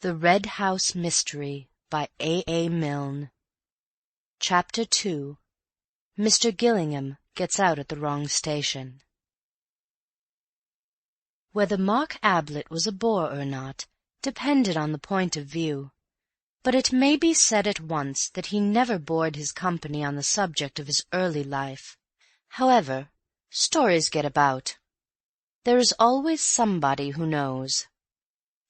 The Red House Mystery by A.Milne. Chapter 2. Mr. Gillingham Gets Out at the Wrong Station. Whether Mark Ablett was a bore or not depended on the point of view, but it may be said at once that he never bored his company on the subject of his early life. However, stories get about. There is always somebody who knows.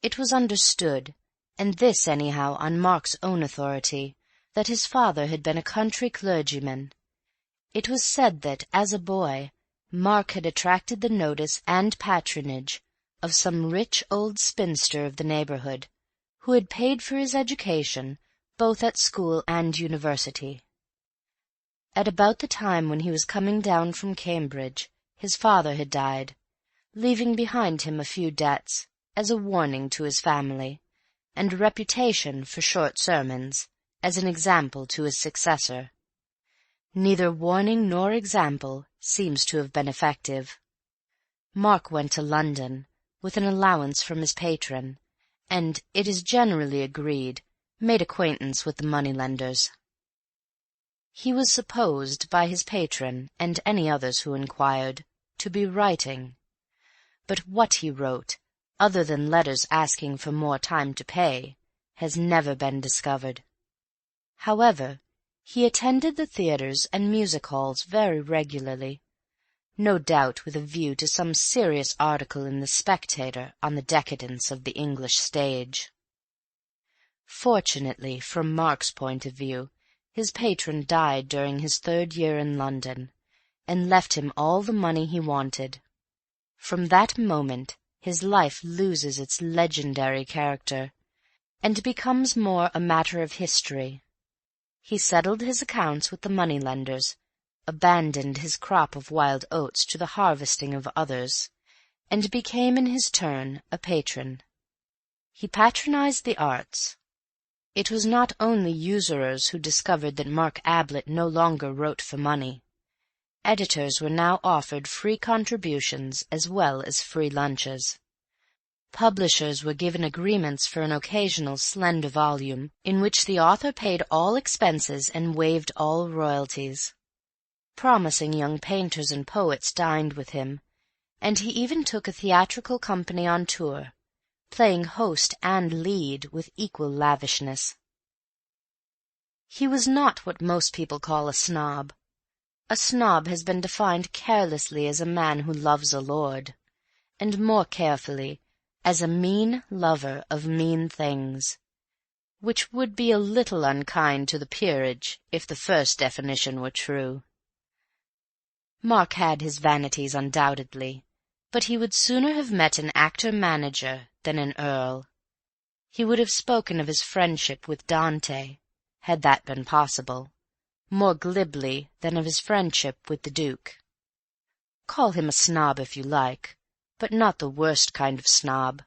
It was understood, and this anyhow on Mark's own authority, that his father had been a country clergyman. It was said that, as a boy, Mark had attracted the notice and patronage of some rich old spinster of the neighbourhood, who had paid for his education both at school and university. At about the time when he was coming down from Cambridge, his father had died, leaving behind him a few debts, as a warning to his family, and a reputation for short sermons, as an example to his successor. Neither warning nor example seems to have been effective. Mark went to London, with an allowance from his patron, and, it is generally agreed, made acquaintance with the money-lenders. He was supposed by his patron, and any others who inquired, to be writing. But what he wrote, other than letters asking for more time to pay, has never been discovered. However, he attended the theatres and music-halls very regularly, no doubt with a view to some serious article in the Spectator on the decadence of the English stage. Fortunately, from Mark's point of view, his patron died during his 3rd year in London, and left him all the money he wanted. From that moment his life loses its legendary character, and becomes more a matter of history. He settled his accounts with the money-lenders, abandoned his crop of wild oats to the harvesting of others, and became in his turn a patron. He patronized the arts. It was not only usurers who discovered that Mark Ablett no longer wrote for money. Editors were now offered free contributions as well as free lunches. Publishers were given agreements for an occasional slender volume, in which the author paid all expenses and waived all royalties. Promising young painters and poets dined with him, and he even took a theatrical company on tour, playing host and lead with equal lavishness. He was not what most people call a snob. A snob has been defined carelessly as a man who loves a lord, and more carefully as a mean lover of mean things, which would be a little unkind to the peerage if the first definition were true. Mark had his vanities undoubtedly, but he would sooner have met an actor-manager than an earl. He would have spoken of his friendship with Dante, had that been possible, more glibly than of his friendship with the Duke. Call him a snob if you like, but not the worst kind of snob.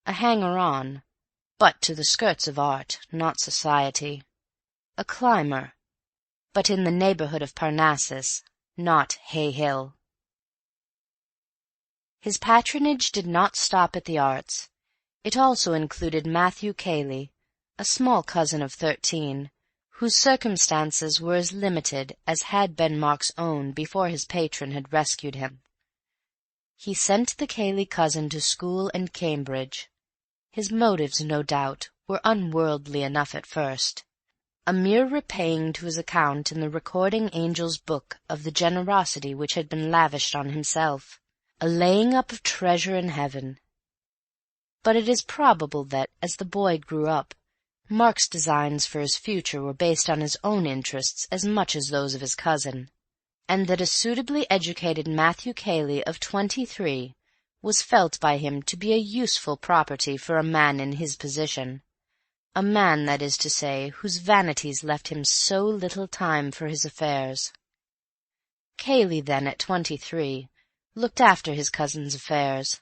A hanger-on, but to the skirts of art, not society. A climber, but in the neighbourhood of Parnassus, not Hay Hill. His patronage did not stop at the arts. It also included Matthew Cayley, a small cousin of 13, whose circumstances were as limited as had been Mark's own before his patron had rescued him. He sent the Cayley cousin to school and Cambridge. His motives, no doubt, were unworldly enough at first, a mere repaying to his account in the recording angel's book of the generosity which had been lavished on himself, a laying up of treasure in heaven. But it is probable that, as the boy grew up, Mark's designs for his future were based on his own interests as much as those of his cousin, and that a suitably educated Matthew Cayley of 23 was felt by him to be a useful property for a man in his position, a man, that is to say, whose vanities left him so little time for his affairs. Cayley then, at 23, looked after his cousin's affairs.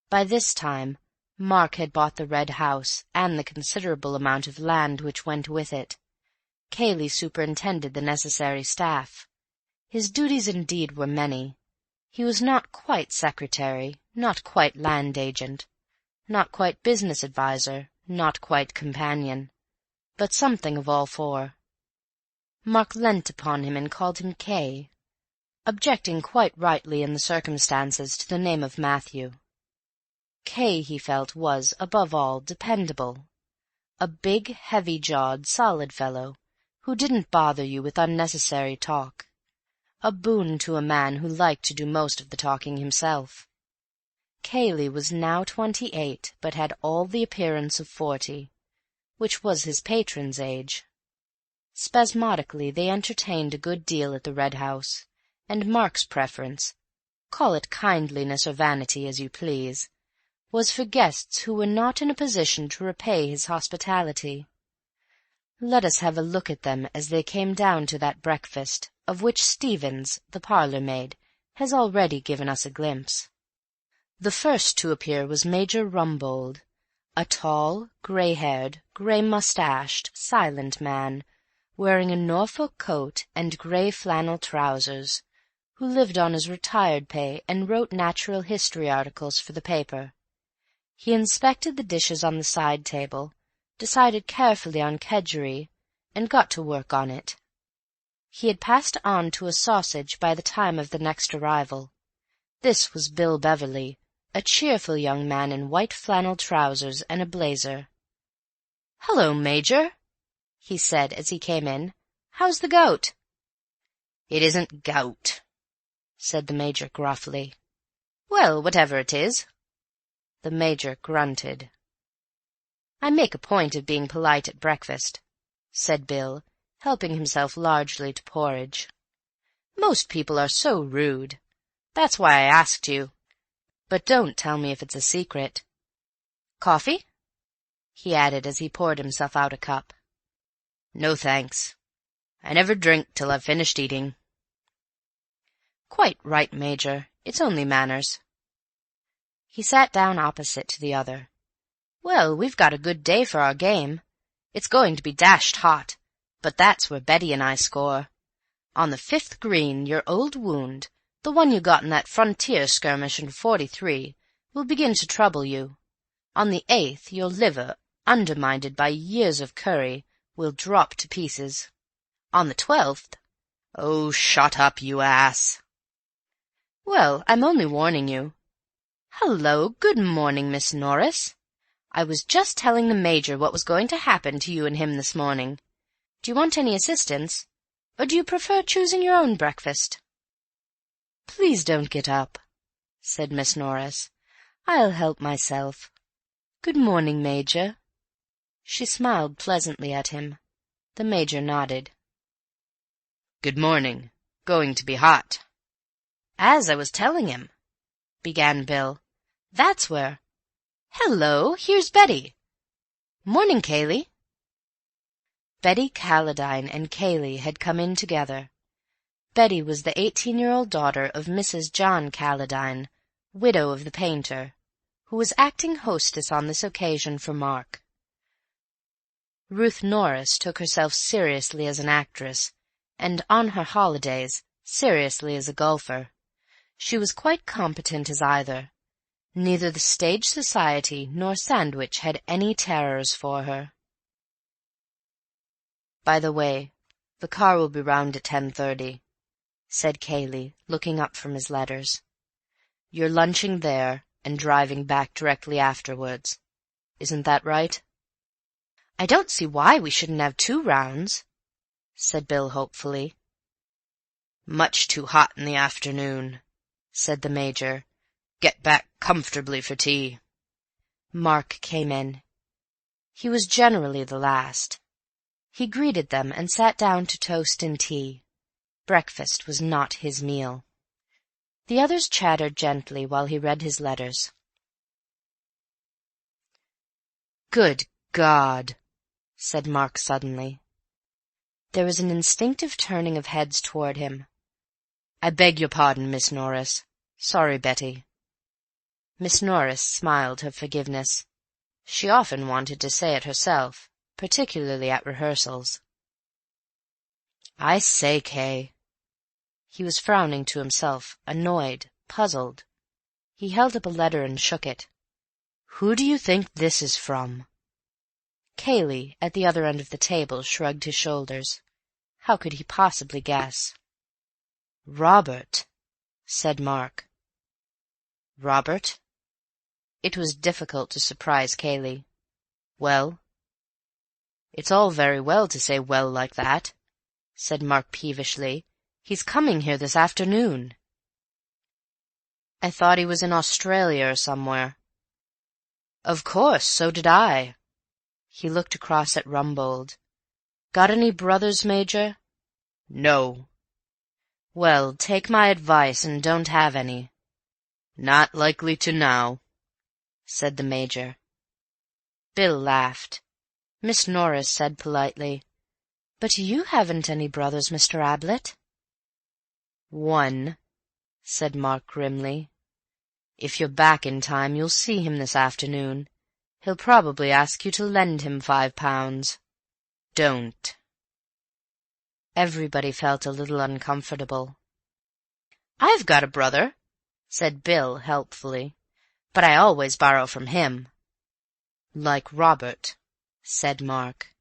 By this time Mark had bought the Red House and the considerable amount of land which went with it. Cayley superintended the necessary staff. His duties indeed were many. He was not quite secretary, not quite land agent, not quite business adviser, not quite companion, but something of all four. Mark leant upon him and called him Kay, objecting quite rightly in the circumstances to the name of Matthew. Kay, he felt, was, above all, dependable, a big, heavy-jawed, solid fellow, who didn't bother you with unnecessary talk, a boon to a man who liked to do most of the talking himself. Cayley was now 28, but had all the appearance of 40, which was his patron's age. Spasmodically they entertained a good deal at the Red House, and Mark's preference, call it kindliness or vanity as you please, was for guests who were not in a position to repay his hospitality. Let us have a look at them as they came down to that breakfast, of which Stevens, the parlour-maid, has already given us a glimpse. The first to appear was Major Rumbold, a tall, grey-haired, grey-moustached, silent man, wearing a Norfolk coat and grey flannel trousers, who lived on his retired pay and wrote natural history articles for the paper. He inspected the dishes on the side table, decided carefully on kedgeree, and got to work on it. He had passed on to a sausage by the time of the next arrival. This was Bill Beverley, a cheerful young man in white flannel trousers and a blazer. "Hullo, Major," he said as he came in. "How's the gout?" "It isn't gout," said the Major gruffly. "Well, whatever it is." The Major grunted. "I make a point of being polite at breakfast," said Bill, helping himself largely to porridge. "Most people are so rude. That's why I asked you. But don't tell me if it's a secret. Coffee?" he added as he poured himself out a cup. "No, thanks. I never drink till I've finished eating." "Quite right, Major. It's only manners." He sat down opposite to the other. "Well, we've got a good day for our game. It's going to be dashed hot, but that's where Betty and I score. On the 5th green, your old wound, the one you got in that frontier skirmish in '43, will begin to trouble you. On the 8th, your liver, undermined by years of curry, will drop to pieces. On the 12th— "Oh, shut up, you ass." "Well, I'm only warning you. Hello, good morning, Miss Norris. I was just telling the Major what was going to happen to you and him this morning. Do you want any assistance, or do you prefer choosing your own breakfast?" "Please don't get up," said Miss Norris. "I'll help myself. Good morning, Major." She smiled pleasantly at him. The Major nodded. "Good morning. Going to be hot." "As I was telling him," began Bill. "That's where— Hello, here's Betty. Morning, Cayley." Betty Calladine and Cayley had come in together. Betty was the 18-year-old daughter of Mrs. John Calladine, widow of the painter, who was acting hostess on this occasion for Mark. Ruth Norris took herself seriously as an actress, and on her holidays seriously as a golfer. She was quite competent as either. Neither the stage society nor Sandwich had any terrors for her. "By the way, the car will be round at 10:30, said Cayley, looking up from his letters. "You're lunching there and driving back directly afterwards. Isn't that right?" "I don't see why we shouldn't have 2 rounds," said Bill hopefully. "Much too hot in the afternoon," said the Major. "Get back comfortably for tea." Mark came in. He was generally the last. He greeted them and sat down to toast and tea. Breakfast was not his meal. The others chattered gently while he read his letters. "Good God!" said Mark suddenly. There was an instinctive turning of heads toward him. "I beg your pardon, Miss Norris. Sorry, Betty." Miss Norris smiled her forgiveness. She often wanted to say it herself, particularly at rehearsals. "I say, Kay." He was frowning to himself, annoyed, puzzled. He held up a letter and shook it. "Who do you think this is from?" Cayley, at the other end of the table, shrugged his shoulders. How could he possibly guess? "Robert," said Mark. "Robert?" It was difficult to surprise Cayley. "Well?" "It's all very well to say 'well' like that," said Mark peevishly. "He's coming here this afternoon." "I thought he was in Australia or somewhere." "Of course, so did I." He looked across at Rumbold. "Got any brothers, Major?" "No." "Well, take my advice and don't have any." "Not likely to now," said the Major. Bill laughed. Miss Norris said politely, "But you haven't any brothers, Mr. Ablett." "One," said Mark grimly. "If you're back in time, you'll see him this afternoon. He'll probably ask you to lend him £5. Don't." Everybody felt a little uncomfortable. "I've got a brother," said Bill helpfully, "but I always borrow from him." "Like Robert," said Mark.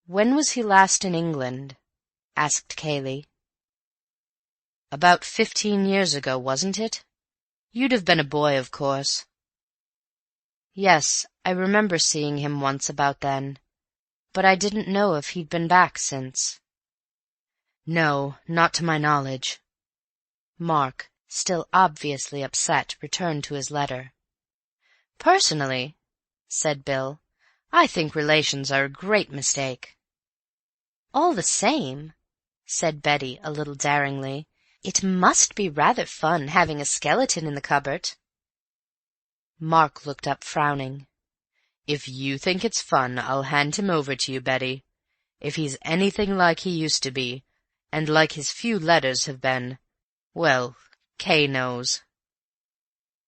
"When was he last in England?" asked Cayley. "About 15 years ago, wasn't it? You'd have been a boy, of course." "Yes, I remember seeing him once about then, but I didn't know if he'd been back since." "No, not to my knowledge." Mark, still obviously upset, returned to his letter. "Personally," said Bill, "I think relations are a great mistake." "All the same," said Betty a little daringly, "it must be rather fun having a skeleton in the cupboard." Mark looked up frowning. "If you think it's fun, I'll hand him over to you, Betty. If he's anything like he used to be, and like his few letters have been, well, Kay knows."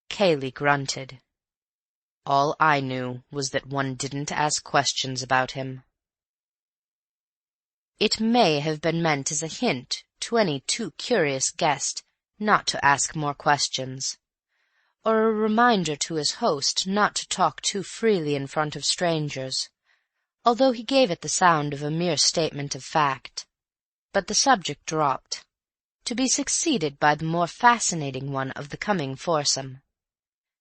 Cayley grunted. "All I knew was that one didn't ask questions about him." It may have been meant as a hint to any too curious guest not to ask more questions, or a reminder to his host not to talk too freely in front of strangers, although he gave it the sound of a mere statement of fact. But the subject dropped, to be succeeded by the more fascinating one of the coming foursome.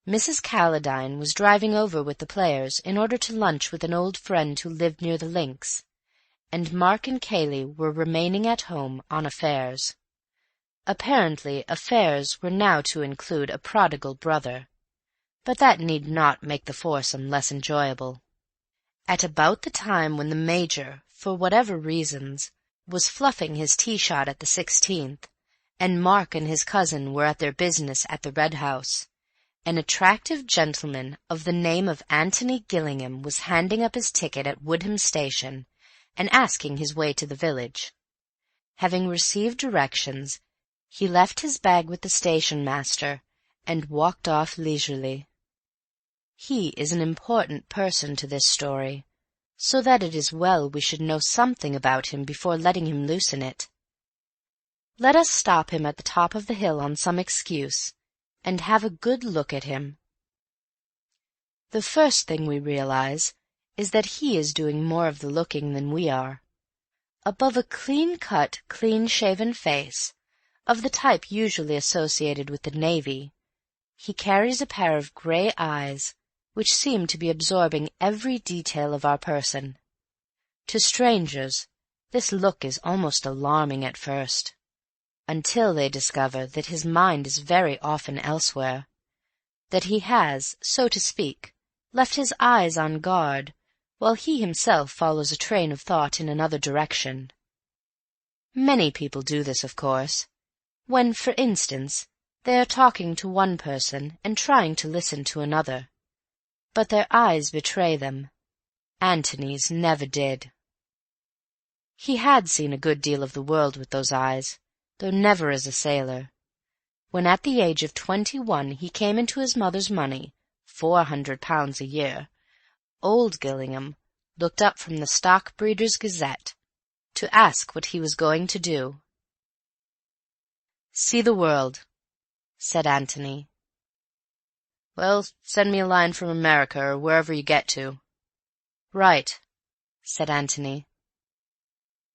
Mrs. Calladine was driving over with the players in order to lunch with an old friend who lived near the links, and Mark and Cayley were remaining at home on affairs. Apparently affairs were now to include a prodigal brother, but that need not make the foursome less enjoyable. At about the time when the Major, for whatever reasons, was fluffing his tea-shot at the 16th, and Mark and his cousin were at their business at the Red House, an attractive gentleman of the name of Antony Gillingham was handing up his ticket at Woodham Station and asking his way to the village. Having received directions, he left his bag with the station-master and walked off leisurely. He is an important person to this story, so that it is well we should know something about him before letting him loose in it. Let us stop him at the top of the hill on some excuse, and have a good look at him. The first thing we realize is that he is doing more of the looking than we are. Above a clean-cut, clean-shaven face, of the type usually associated with the Navy, he carries a pair of grey eyes which seem to be absorbing every detail of our person. To strangers, this look is almost alarming at first, until they discover that his mind is very often elsewhere, that he has, so to speak, left his eyes on guard, while he himself follows a train of thought in another direction. Many people do this, of course, when, for instance, they are talking to one person and trying to listen to another, but their eyes betray them. Antony's never did. He had seen a good deal of the world with those eyes, though never as a sailor. When at the age of 21 he came into his mother's money, £400 a year, old Gillingham looked up from the Stock Breeders' Gazette to ask what he was going to do. "See the world," said Antony. Well, send me a line from America or wherever you get to." "Right," said Antony.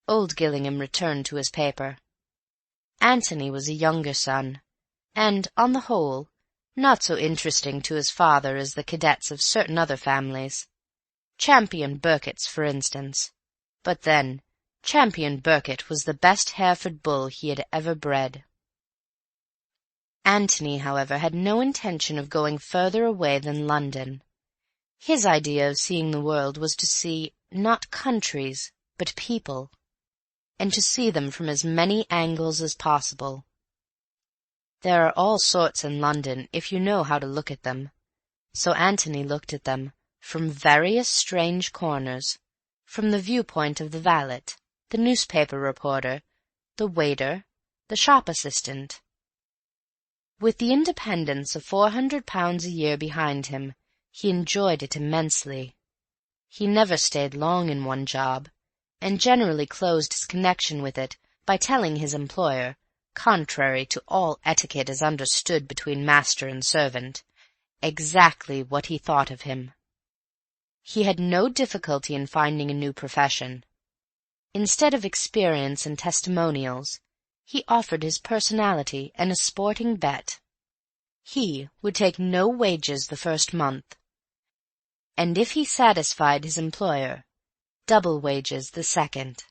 Old Gillingham returned to his paper. Antony was a younger son, and, on the whole, not so interesting to his father as the cadets of certain other families. Champion Burkitt's, for instance. But then, Champion Burkitt was the best Hereford bull he had ever bred. Antony, however, had no intention of going further away than London. His idea of seeing the world was to see, not countries, but people, and to see them from as many angles as possible. There are all sorts in London if you know how to look at them, so Antony looked at them from various strange corners, from the viewpoint of the valet, the newspaper reporter, the waiter, the shop assistant. With the independence of £400 a year behind him, he enjoyed it immensely. He never stayed long in one job, and generally closed his connection with it by telling his employer, contrary to all etiquette as understood between master and servant, exactly what he thought of him. He had no difficulty in finding a new profession. Instead of experience and testimonials, he offered his personality and a sporting bet. He would take no wages the first month, and if he satisfied his employer, double wages the second.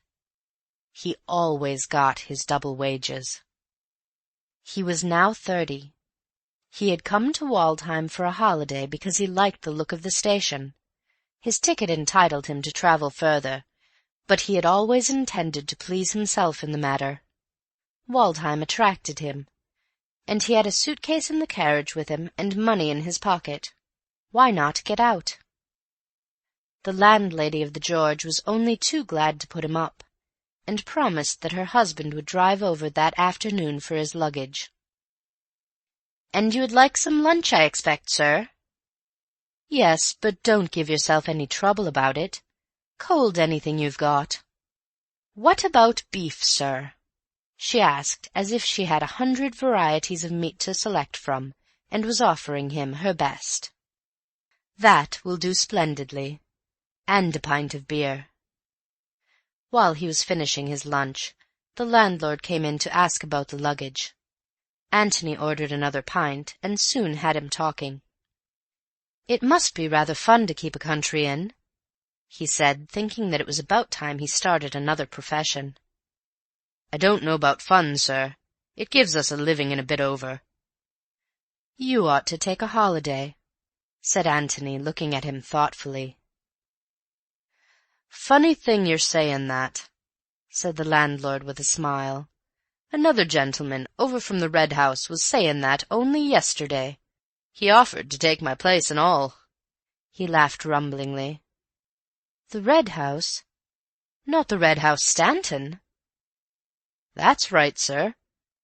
He always got his double wages. He was now 30. He had come to Waldheim for a holiday because he liked the look of the station. His ticket entitled him to travel further, but he had always intended to please himself in the matter. Waldheim attracted him, and he had a suitcase in the carriage with him and money in his pocket. Why not get out? The landlady of the George was only too glad to put him up, and promised that her husband would drive over that afternoon for his luggage. "And you would like some lunch, I expect, sir?" "Yes, but don't give yourself any trouble about it. Cold anything you've got." "What about beef, sir?" she asked, as if she had 100 varieties of meat to select from, and was offering him her best. "That will do splendidly. And a pint of beer." While he was finishing his lunch, the landlord came in to ask about the luggage. Antony ordered another pint, and soon had him talking. "It must be rather fun to keep a country inn," he said, thinking that it was about time he started another profession. "I don't know about fun, sir. It gives us a living and a bit over." "You ought to take a holiday," said Antony, looking at him thoughtfully. "Funny thing you're saying that," said the landlord with a smile. "Another gentleman over from the Red House was saying that only yesterday. He offered to take my place and all." He laughed rumblingly. "The Red House? Not the Red House, Stanton?" "That's right, sir.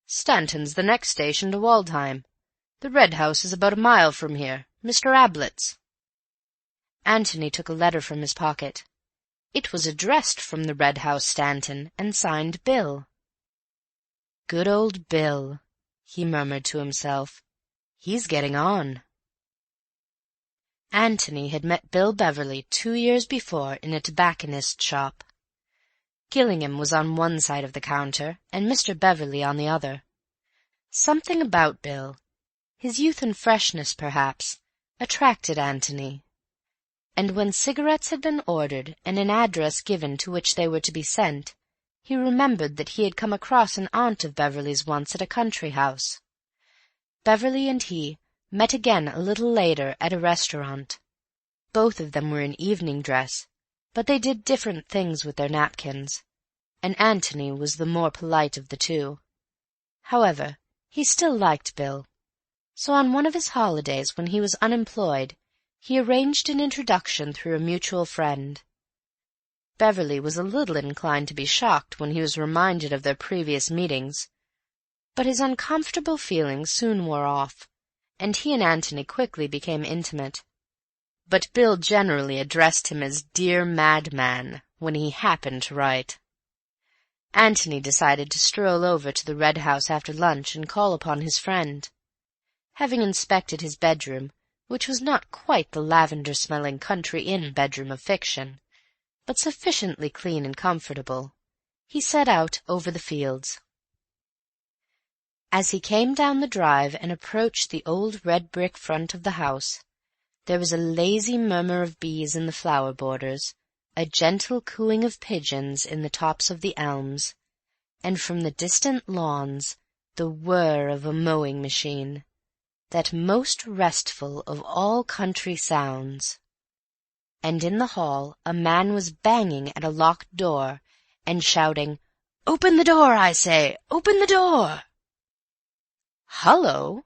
Stanton's the next station to Waldheim. The Red House is about a mile from here, Mr. Ablett's." Antony took a letter from his pocket. It was addressed from the Red House, Stanton, and signed Bill. "Good old Bill," he murmured to himself. "He's getting on." Antony had met Bill Beverley 2 years before in a tobacconist's shop. Gillingham was on one side of the counter, and Mr. Beverley on the other. Something about Bill, his youth and freshness perhaps, attracted Antony, and when cigarettes had been ordered and an address given to which they were to be sent, he remembered that he had come across an aunt of Beverley's once at a country house. Beverley and he met again a little later at a restaurant. Both of them were in evening dress, but they did different things with their napkins, and Antony was the more polite of the two. However, he still liked Bill, so on one of his holidays when he was unemployed, he arranged an introduction through a mutual friend. Beverley was a little inclined to be shocked when he was reminded of their previous meetings, but his uncomfortable feelings soon wore off, and he and Antony quickly became intimate. But Bill generally addressed him as "dear madman" when he happened to write. Antony decided to stroll over to the Red House after lunch and call upon his friend. Having inspected his bedroom, which was not quite the lavender-smelling country inn bedroom of fiction, but sufficiently clean and comfortable, he set out over the fields. As he came down the drive and approached the old red-brick front of the house, there was a lazy murmur of bees in the flower borders, a gentle cooing of pigeons in the tops of the elms, and from the distant lawns the whir of a mowing machine, that most restful of all country sounds. And in the hall a man was banging at a locked door and shouting, "Open the door, I say! Open the door!" "Hullo!"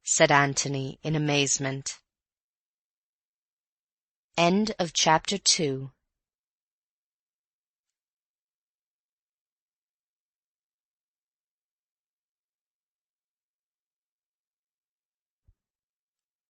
said Antony in amazement. End of chapter 2.